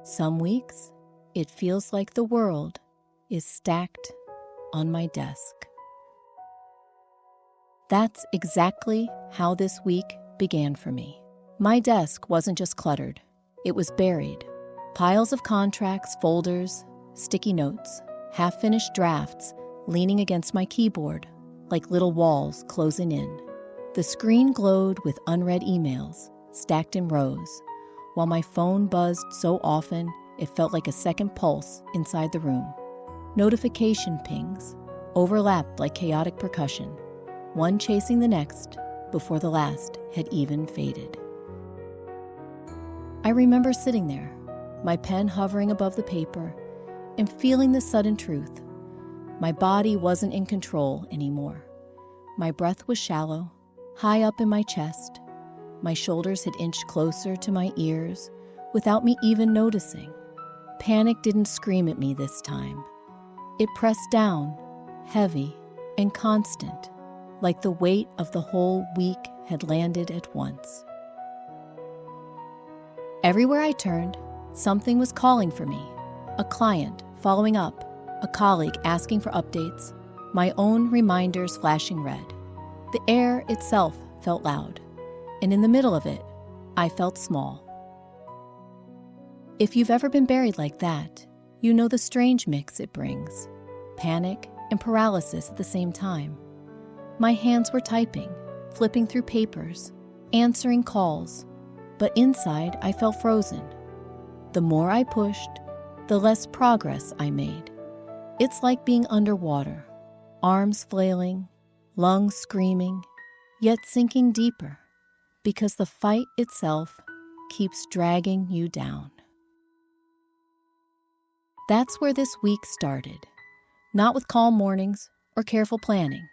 Some weeks, it feels like the world is stacked on my desk. That's exactly how this week began for me. My desk wasn't just cluttered, it was buried. Piles of contracts, folders, sticky notes, half-finished drafts leaning against my keyboard like little walls closing in. The screen glowed with unread emails stacked in rows, while my phone buzzed so often it felt like a second pulse inside the room. Notification pings overlapped like chaotic percussion, one chasing the next before the last had even faded. I remember sitting there, my pen hovering above the paper, and feeling the sudden truth. My body wasn't in control anymore. My breath was shallow, high up in my chest. My shoulders had inched closer to my ears without me even noticing. Panic didn't scream at me this time. It pressed down, heavy and constant, like the weight of the whole week had landed at once. Everywhere I turned, something was calling for me. A client following up, a colleague asking for updates, my own reminders flashing red. The air itself felt loud, and in the middle of it, I felt small. If you've ever been buried like that, you know the strange mix it brings, panic and paralysis at the same time. My hands were typing, flipping through papers, answering calls, but inside I felt frozen. The more I pushed, the less progress I made. It's like being underwater, arms flailing, lungs screaming, yet sinking deeper, because the fight itself keeps dragging you down. That's where this week started, not with calm mornings or careful planning,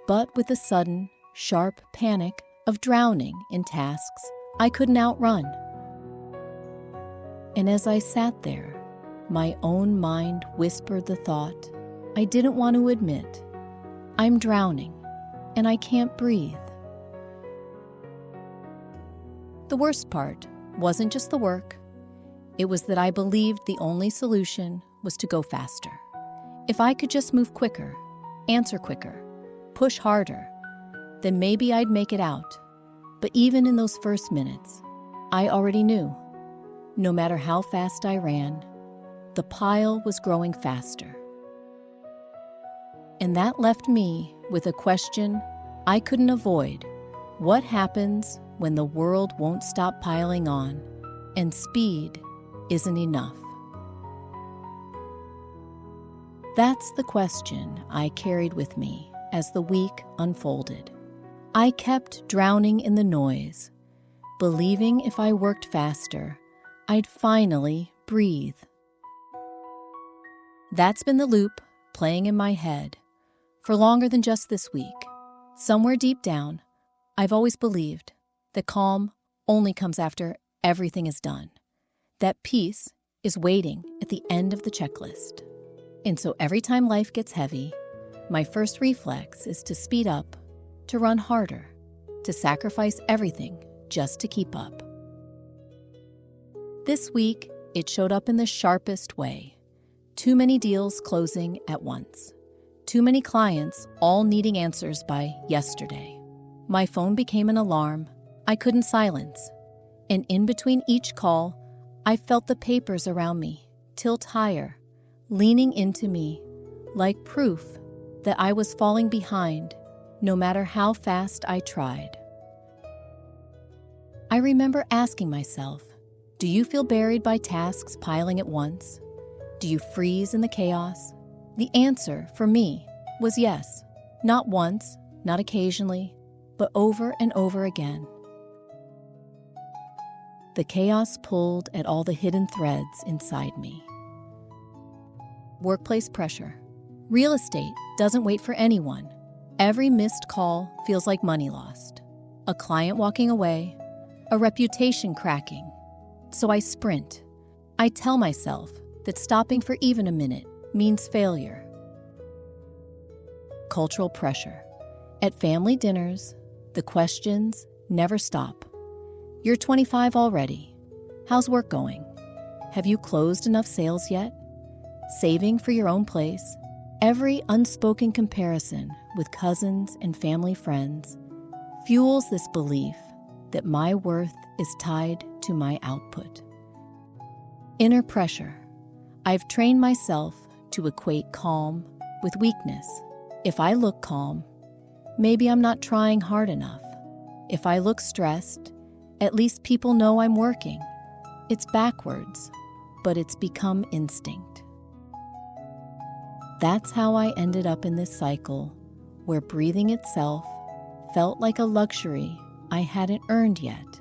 but with the sudden, sharp panic of drowning in tasks I couldn't outrun. And as I sat there, my own mind whispered the thought I didn't want to admit. I'm drowning, and I can't breathe. The worst part wasn't just the work. It was that I believed the only solution was to go faster. If I could just move quicker, answer quicker, push harder, then maybe I'd make it out. But even in those first minutes, I already knew. No matter how fast I ran, the pile was growing faster. And that left me with a question I couldn't avoid. What happens when the world won't stop piling on and speed isn't enough? That's the question I carried with me as the week unfolded. I kept drowning in the noise, believing if I worked faster, I'd finally breathe. That's been the loop playing in my head for longer than just this week. Somewhere deep down, I've always believed that calm only comes after everything is done, that peace is waiting at the end of the checklist. And so every time life gets heavy, my first reflex is to speed up, to run harder, to sacrifice everything just to keep up. This week, it showed up in the sharpest way. Too many deals closing at once. Too many clients all needing answers by yesterday. My phone became an alarm I couldn't silence. And in between each call, I felt the papers around me tilt higher, leaning into me like proof that I was falling behind no matter how fast I tried. I remember asking myself, do you feel buried by tasks piling at once? Do you freeze in the chaos? The answer for me was yes. Not once, not occasionally, but over and over again. The chaos pulled at all the hidden threads inside me. Workplace pressure. Real estate doesn't wait for anyone. Every missed call feels like money lost. A client walking away, a reputation cracking. So I sprint. I tell myself that stopping for even a minute means failure. Cultural pressure. At family dinners, the questions never stop. You're 25 already. How's work going? Have you closed enough sales yet? Saving for your own place? Every unspoken comparison with cousins and family friends fuels this belief that my worth is tied to my output. Inner pressure. I've trained myself to equate calm with weakness. If I look calm, maybe I'm not trying hard enough. If I look stressed, at least people know I'm working. It's backwards, but it's become instinct. That's how I ended up in this cycle where breathing itself felt like a luxury I hadn't earned yet.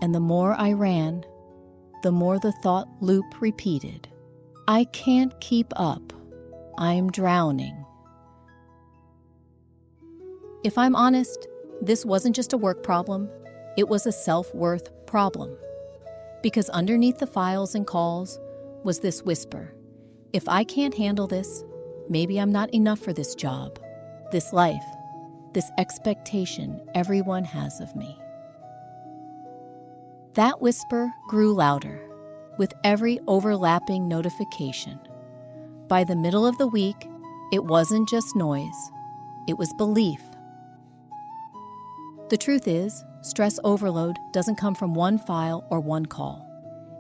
And the more I ran, the more the thought loop repeated. I can't keep up. I'm drowning. If I'm honest, this wasn't just a work problem, it was a self-worth problem. Because underneath the files and calls was this whisper: if I can't handle this, maybe I'm not enough for this job, this life, this expectation everyone has of me. That whisper grew louder with every overlapping notification. By the middle of the week, it wasn't just noise, it was belief. The truth is, stress overload doesn't come from one file or one call.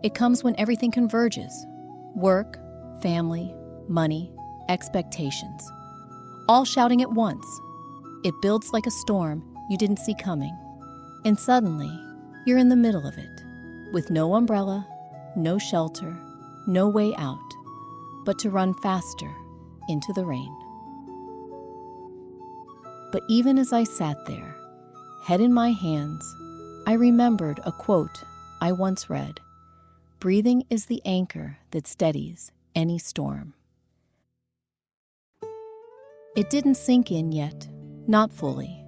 It comes when everything converges: work, family, money, expectations, all shouting at once. It builds like a storm you didn't see coming, and suddenly you're in the middle of it, with no umbrella, no shelter, no way out, but to run faster into the rain. But even as I sat there, head in my hands, I remembered a quote I once read: "Breathing is the anchor that steadies any storm." It didn't sink in yet, not fully,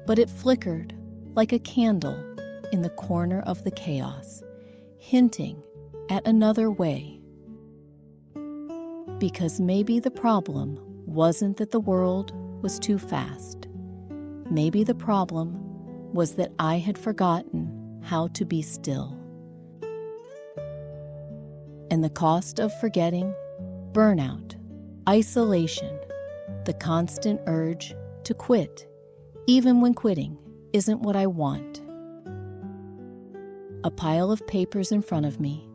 but it flickered like a candle in the corner of the chaos, hinting at another way. Because maybe the problem wasn't that the world was too fast. Maybe the problem was that I had forgotten how to be still. And the cost of forgetting: burnout, isolation, the constant urge to quit, even when quitting isn't what I want. A pile of papers in front of me,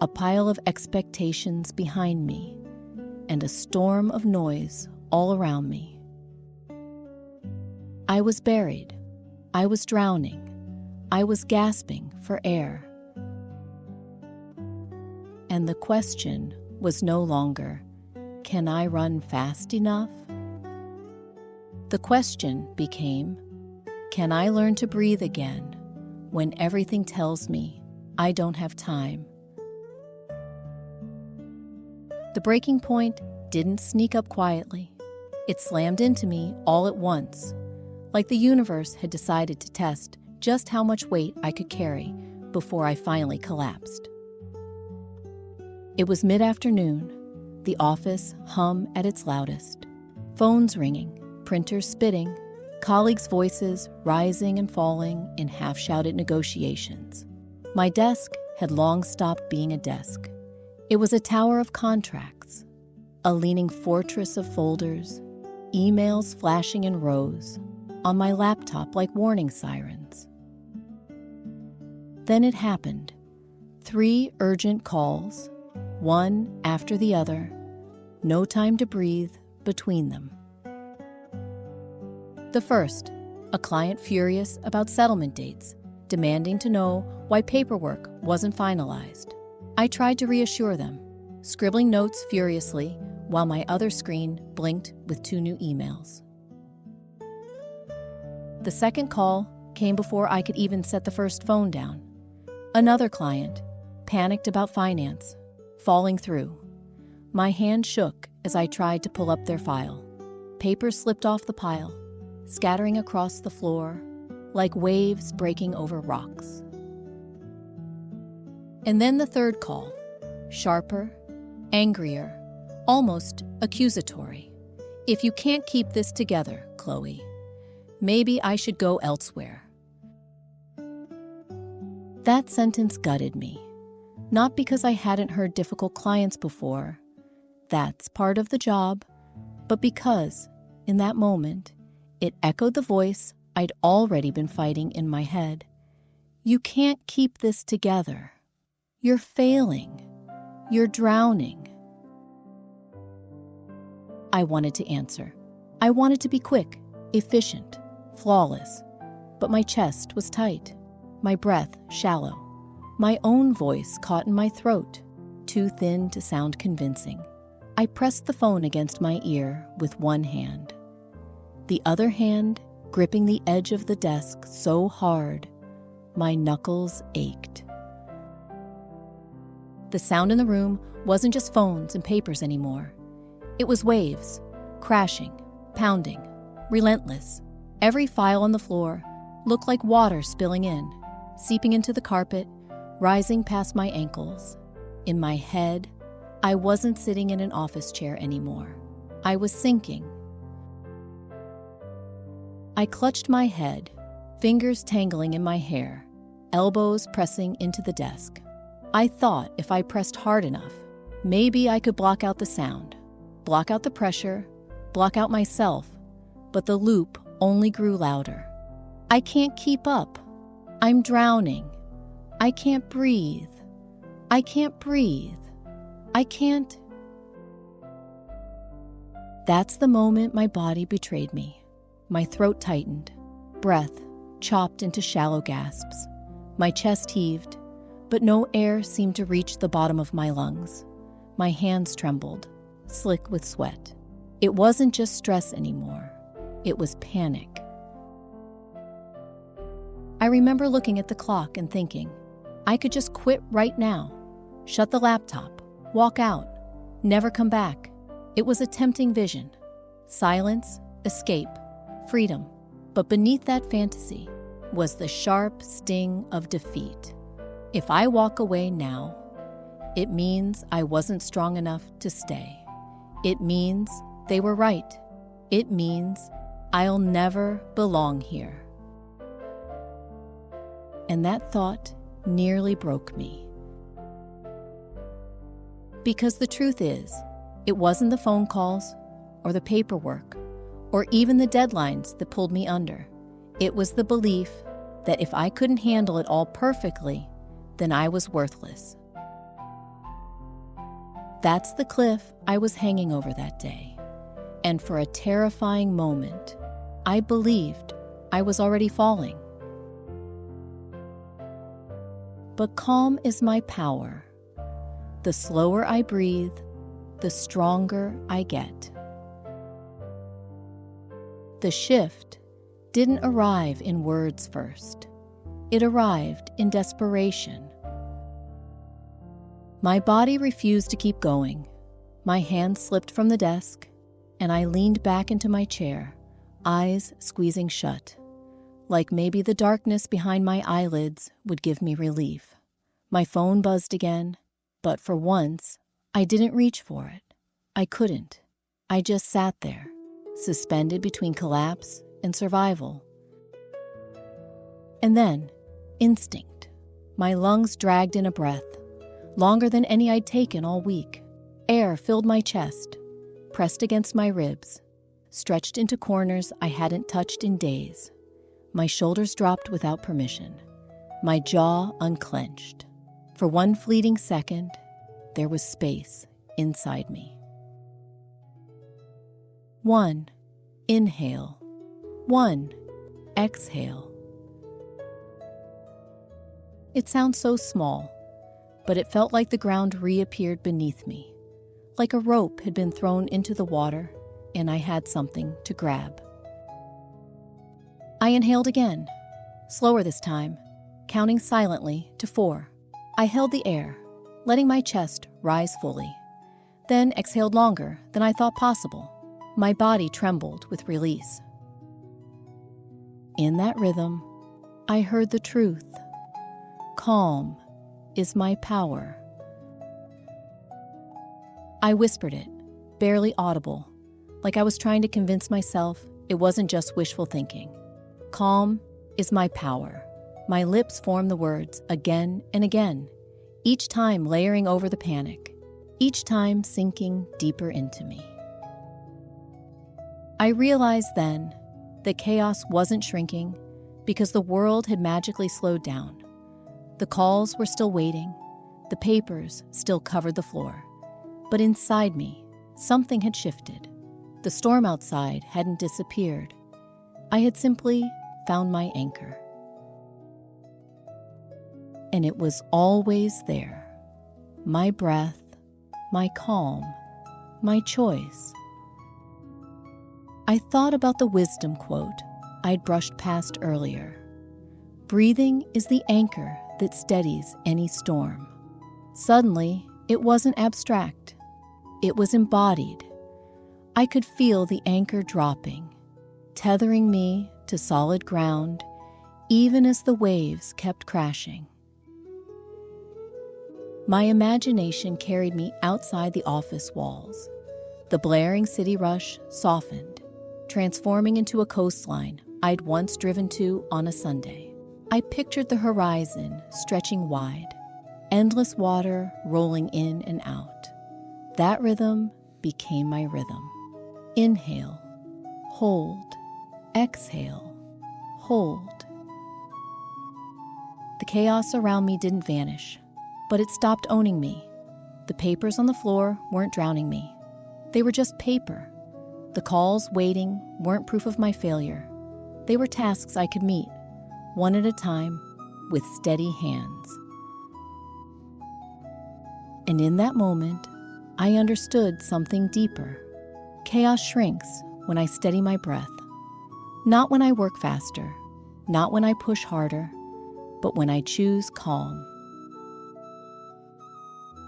a pile of expectations behind me, and a storm of noise all around me. I was buried. I was drowning. I was gasping for air. And the question was no longer, can I run fast enough? The question became, can I learn to breathe again when everything tells me I don't have time? The breaking point didn't sneak up quietly. It slammed into me all at once, like the universe had decided to test just how much weight I could carry before I finally collapsed. It was mid-afternoon, the office hum at its loudest, phones ringing, printers spitting, colleagues' voices rising and falling in half-shouted negotiations. My desk had long stopped being a desk. It was a tower of contracts, a leaning fortress of folders, emails flashing in rows, on my laptop like warning sirens. Then it happened. 3 urgent calls, one after the other, no time to breathe between them. The first, a client furious about settlement dates, demanding to know why paperwork wasn't finalized. I tried to reassure them, scribbling notes furiously while my other screen blinked with 2 new emails. The second call came before I could even set the first phone down. Another client, panicked about finance, falling through. My hand shook as I tried to pull up their file. Papers slipped off the pile, scattering across the floor like waves breaking over rocks. And then the third call, sharper, angrier, almost accusatory. If you can't keep this together, Chloe, maybe I should go elsewhere. That sentence gutted me. Not because I hadn't heard difficult clients before. That's part of the job. But because, in that moment, it echoed the voice I'd already been fighting in my head. You can't keep this together. You're failing. You're drowning. I wanted to answer. I wanted to be quick, efficient, flawless. But my chest was tight, my breath shallow. My own voice caught in my throat, too thin to sound convincing. I pressed the phone against my ear with one hand. The other hand gripping the edge of the desk so hard, my knuckles ached. The sound in the room wasn't just phones and papers anymore. It was waves, crashing, pounding, relentless. Every file on the floor looked like water spilling in, seeping into the carpet, rising past my ankles. In my head, I wasn't sitting in an office chair anymore. I was sinking. I clutched my head, fingers tangling in my hair, elbows pressing into the desk. I thought if I pressed hard enough, maybe I could block out the sound, block out the pressure, block out myself, but the loop only grew louder. I can't keep up. I'm drowning. I can't breathe. I can't breathe. I can't. That's the moment my body betrayed me. My throat tightened, breath chopped into shallow gasps. My chest heaved, but no air seemed to reach the bottom of my lungs. My hands trembled, slick with sweat. It wasn't just stress anymore. It was panic. I remember looking at the clock and thinking, I could just quit right now, shut the laptop, walk out, never come back. It was a tempting vision. Silence, escape, freedom. But beneath that fantasy was the sharp sting of defeat. If I walk away now, it means I wasn't strong enough to stay. It means they were right. It means I'll never belong here. And that thought nearly broke me. Because the truth is, it wasn't the phone calls or the paperwork or even the deadlines that pulled me under. It was the belief that if I couldn't handle it all perfectly, then I was worthless. That's the cliff I was hanging over that day. And for a terrifying moment, I believed I was already falling. But calm is my power. The slower I breathe, the stronger I get. The shift didn't arrive in words first. It arrived in desperation. My body refused to keep going. My hand slipped from the desk, and I leaned back into my chair, eyes squeezing shut, like maybe the darkness behind my eyelids would give me relief. My phone buzzed again, but for once, I didn't reach for it. I couldn't. I just sat there, suspended between collapse and survival. And then, instinct. My lungs dragged in a breath, longer than any I'd taken all week. Air filled my chest, pressed against my ribs, stretched into corners I hadn't touched in days. My shoulders dropped without permission, my jaw unclenched. For one fleeting second, there was space inside me. 1 inhale, 1 exhale. It sounds so small, but it felt like the ground reappeared beneath me, like a rope had been thrown into the water and I had something to grab. I inhaled again, slower this time, counting silently to 4. I held the air, letting my chest rise fully, then exhaled longer than I thought possible. My body trembled with release. In that rhythm, I heard the truth. Calm is my power. I whispered it, barely audible, like I was trying to convince myself it wasn't just wishful thinking. Calm is my power. My lips formed the words again and again, each time layering over the panic, each time sinking deeper into me. I realized then that chaos wasn't shrinking because the world had magically slowed down. The calls were still waiting, the papers still covered the floor. But inside me, something had shifted. The storm outside hadn't disappeared. I had simply found my anchor. And it was always there. My breath, my calm, my choice. I thought about the wisdom quote I'd brushed past earlier. Breathing is the anchor that steadies any storm. Suddenly, it wasn't abstract. It was embodied. I could feel the anchor dropping, tethering me to solid ground, even as the waves kept crashing. My imagination carried me outside the office walls. The blaring city rush softened, transforming into a coastline I'd once driven to on a Sunday. I pictured the horizon stretching wide, endless water rolling in and out. That rhythm became my rhythm. Inhale, hold, exhale, hold. The chaos around me didn't vanish, but it stopped owning me. The papers on the floor weren't drowning me. They were just paper. The calls waiting weren't proof of my failure. They were tasks I could meet, one at a time, with steady hands. And in that moment, I understood something deeper. Chaos shrinks when I steady my breath. Not when I work faster, not when I push harder, but when I choose calm.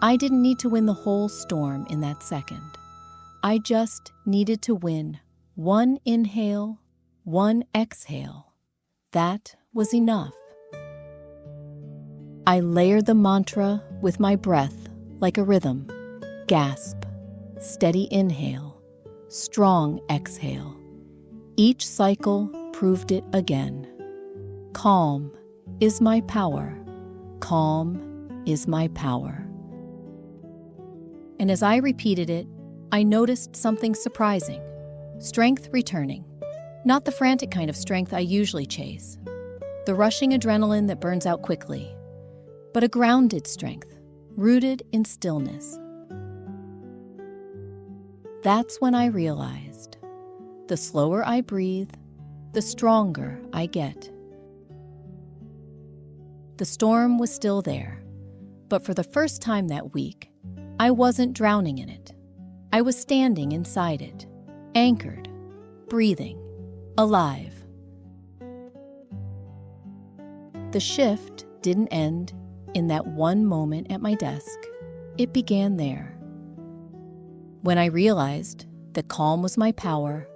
I didn't need to win the whole storm in that second. I just needed to win one inhale, one exhale. That was enough. I layered the mantra with my breath like a rhythm. Gasp, steady inhale, strong exhale. Each cycle proved it again. Calm is my power. Calm is my power. And as I repeated it, I noticed something surprising. Strength returning. Not the frantic kind of strength I usually chase. The rushing adrenaline that burns out quickly. But a grounded strength, rooted in stillness. That's when I realized, the slower I breathe, the stronger I get. The storm was still there, but for the first time that week, I wasn't drowning in it. I was standing inside it, anchored, breathing, alive. The shift didn't end in that one moment at my desk. It began there. When I realized that calm was my power,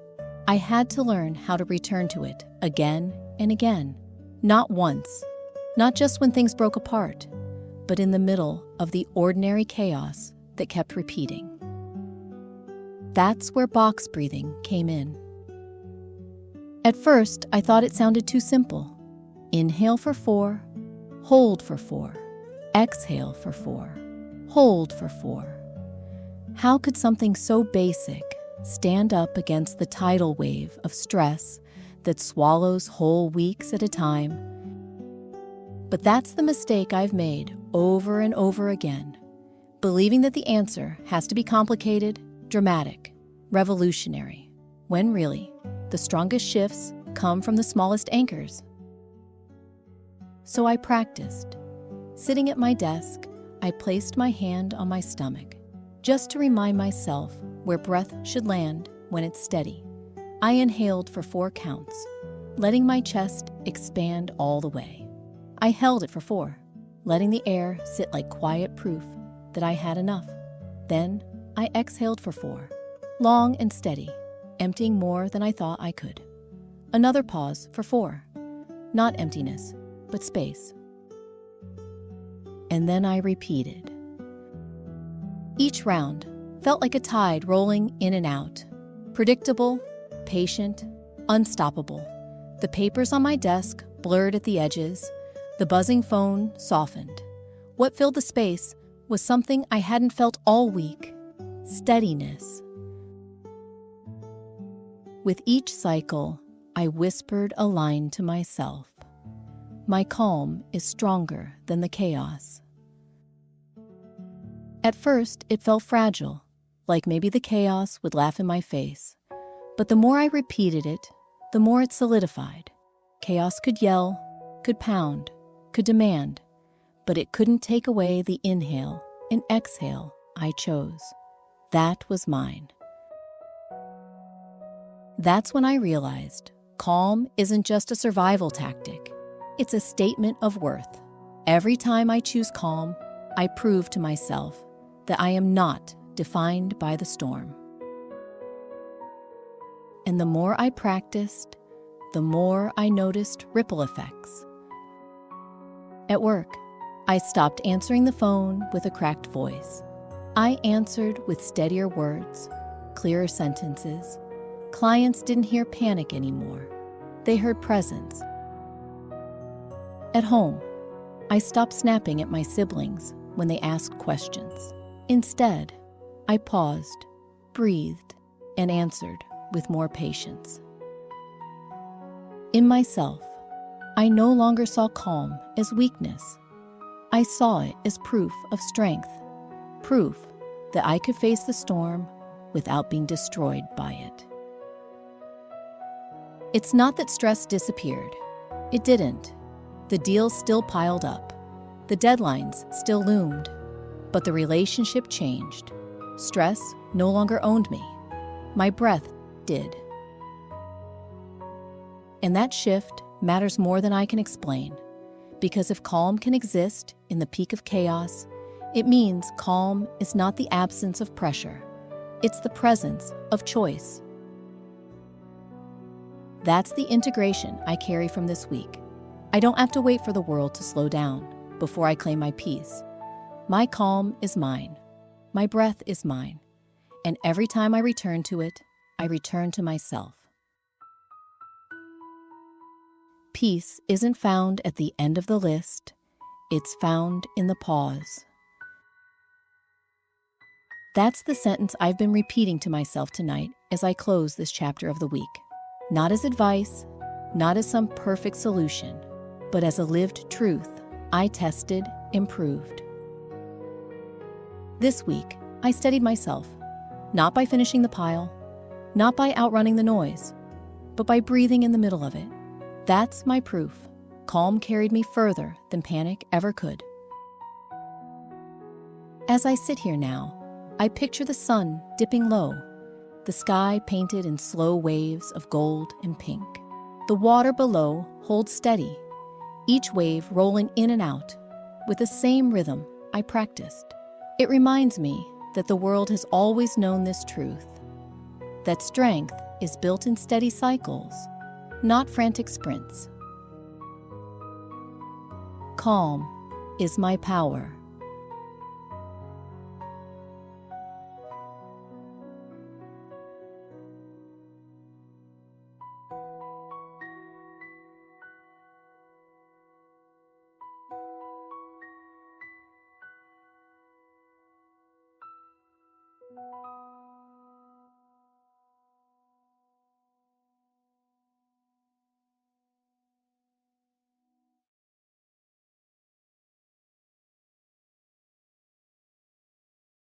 I had to learn how to return to it again and again. Not once, not just when things broke apart, but in the middle of the ordinary chaos that kept repeating. That's where box breathing came in. At first, I thought it sounded too simple. Inhale for 4, hold for 4, exhale for 4, hold for 4. How could something so basic stand up against the tidal wave of stress that swallows whole weeks at a time? But that's the mistake I've made over and over again, believing that the answer has to be complicated, dramatic, revolutionary, when really, the strongest shifts come from the smallest anchors. So I practiced. Sitting at my desk, I placed my hand on my stomach, just to remind myself where breath should land when it's steady. I inhaled for 4 counts, letting my chest expand all the way. I held it for 4, letting the air sit like quiet proof that I had enough. Then I exhaled for 4, long and steady, emptying more than I thought I could. Another pause for 4, not emptiness, but space. And then I repeated. Each round felt like a tide rolling in and out, predictable, patient, unstoppable. The papers on my desk blurred at the edges, the buzzing phone softened. What filled the space was something I hadn't felt all week: steadiness. With each cycle, I whispered a line to myself. My calm is stronger than the chaos. At first, it felt fragile, like maybe the chaos would laugh in my face. But the more I repeated it, the more it solidified. Chaos could yell, could pound, could demand, but it couldn't take away the inhale and exhale I chose. That was mine. That's when I realized calm isn't just a survival tactic. It's a statement of worth. Every time I choose calm, I prove to myself that I am not defined by the storm. And the more I practiced, the more I noticed ripple effects. At work, I stopped answering the phone with a cracked voice. I answered with steadier words, clearer sentences. Clients didn't hear panic anymore. They heard presence. At home, I stopped snapping at my siblings when they asked questions. Instead, I paused, breathed, and answered with more patience. In myself, I no longer saw calm as weakness. I saw it as proof of strength, proof that I could face the storm without being destroyed by it. It's not that stress disappeared. It didn't. The deals still piled up. The deadlines still loomed. But the relationship changed. Stress no longer owned me. My breath did. And that shift matters more than I can explain. Because if calm can exist in the peak of chaos, it means calm is not the absence of pressure. It's the presence of choice. That's the integration I carry from this week. I don't have to wait for the world to slow down before I claim my peace. My calm is mine. My breath is mine. And every time I return to it, I return to myself. Peace isn't found at the end of the list. It's found in the pause. That's the sentence I've been repeating to myself tonight as I close this chapter of the week. Not as advice, not as some perfect solution, but as a lived truth I tested, improved. This week, I steadied myself, not by finishing the pile, not by outrunning the noise, but by breathing in the middle of it. That's my proof. Calm carried me further than panic ever could. As I sit here now, I picture the sun dipping low, the sky painted in slow waves of gold and pink. The water below holds steady, each wave rolling in and out with the same rhythm I practiced. It reminds me that the world has always known this truth, that strength is built in steady cycles, not frantic sprints. Calm is my power.